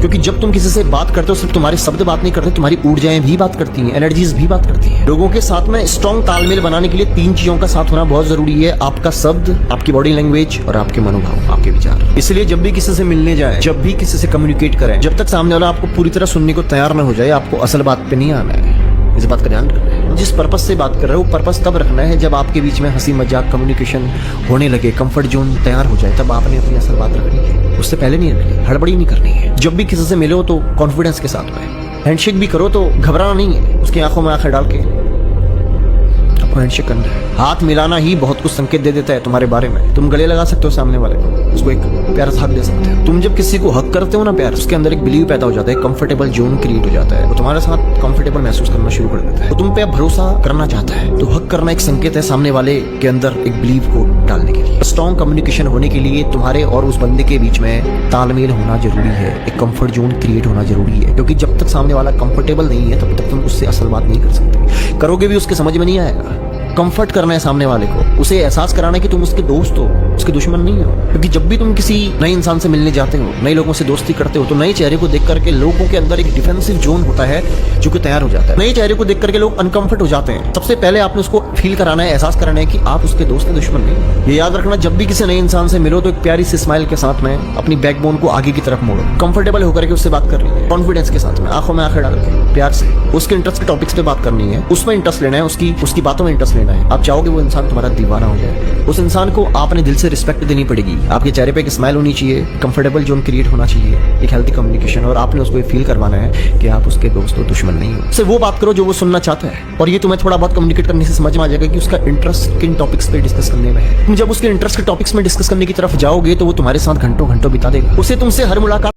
क्योंकि जब तुम किसी से बात करते हो सिर्फ तुम्हारे शब्द बात नहीं करते, तुम्हारी ऊर्जाएं भी बात करती हैं, एनर्जीज भी बात करती हैं। लोगों के साथ में स्ट्रॉन्ग तालमेल बनाने के लिए 3 चीजों का साथ होना बहुत जरूरी है, आपका शब्द, आपकी बॉडी लैंग्वेज और आपके मनोभाव, आपके विचार। इसलिए जब भी किसी से मिलने जाए, जब भी किसी से कम्युनिकेट करें, जब तक सामने वाला आपको पूरी तरह सुनने को तैयार न हो जाए, आपको असल बात पे नहीं आना है। इस बात का ध्यान रखना है। जिस पर्पस से बात कर रहे हो वो पर्पस तब रखना है जब आपके बीच में हंसी मजाक कम्युनिकेशन होने लगे, कंफर्ट जोन तैयार हो जाए, तब आपने अपनी असल बात रखनी है। उससे पहले नहीं रखनी, हड़बड़ी नहीं करनी है। जब भी किसी से मिलो तो कॉन्फिडेंस के साथ में हैंडशेक भी करो तो घबराना नहीं है, उसकी आंखों में आंखें डाल के आपको हैंडशेक करना है। हाथ मिलाना ही बहुत कुछ संकेत दे देता है तुम्हारे बारे में। तुम गले लगा सकते हो सामने वाले को, उसको एक प्यारा सा हक दे सकते हो। तुम जब किसी को हक करते हो ना प्यार, उसके अंदर एक बिलीव पैदा हो जाता है, कंफर्टेबल जोन क्रिएट हो जाता है, वो तुम्हारे साथ कंफर्टेबल महसूस करना शुरू कर देता है, तो तुम पे अब भरोसा करना चाहता है। तो हक करना एक संकेत है सामने वाले के अंदर एक बिलीव को डालने के लिए। स्ट्रॉन्ग कम्युनिकेशन होने के लिए तुम्हारे और उस बंदे के बीच में तालमेल होना जरूरी है, एक कंफर्ट जोन क्रिएट होना जरूरी है, क्योंकि जब तक सामने वाला कंफर्टेबल नहीं है तब तक तुम उससे असल बात नहीं कर सकते। करोगे भी उसके समझ में नहीं आएगा। कंफर्ट करना है सामने वाले को, उसे एहसास कराना है कि तुम उसके दोस्त हो, उसके दुश्मन नहीं हो। क्योंकि जब भी तुम किसी नए इंसान से मिलने जाते हो, नए लोगों से दोस्ती करते हो, तो नए चेहरे को देख करके लोगों के अंदर एक डिफेंसिव जोन होता है जो कि तैयार हो जाता है। नए चेहरे को देख करके लोग अनकंफर्ट हो जाते हैं। सबसे पहले आपने उसको फील कराना है, एहसास कराना है कि आप उसके दोस्त दुश्मन नहीं। ये याद रखना, जब भी किसी नए इंसान से मिलो तो एक प्यारी सी स्माइल के साथ में अपनी बैकबोन को आगे की तरफ मोड़ो, कंफर्टेबल होकर के उससे बात कर रही है, कॉन्फिडेंस के साथ में, आंखों में आंखें डाल के प्यार से उसके इंटरेस्ट के टॉपिक्स पे बात करनी है, उसमें इंटरेस्ट लेना है, उसकी बातों में इंटरेस्ट लेना है। आप चाहोगे वो इंसान तुम्हारा दीवाना हो जाए। उस इंसान को आपने दिल से रिस्पेक्ट देनी पड़ेगी, आपके चेहरे पे एक स्माइल होनी चाहिए, कंफर्टेबल जोन क्रिएट होना चाहिए, एक हेल्थी कम्युनिकेशन, और आपने उसको फील करवाना है कि आप उसके दोस्त हो, दुश्मन नहीं हो। सिर्फ वो बात करो जो वो सुनना चाहता है, और ये तुम्हें थोड़ा बहुत कम्युनिकेट करने से समझ में आ जाएगा कि उसका इंटरेस्ट किन टॉपिक्स पे डिस्कस करने में है। तुम जब उसके इंटरेस्ट के टॉपिक्स में डिस्कस करने की तरफ जाओगे तो वो तुम्हारे साथ घंटों घंटों बिता देगा। उसे तुमसे हर मुलाकात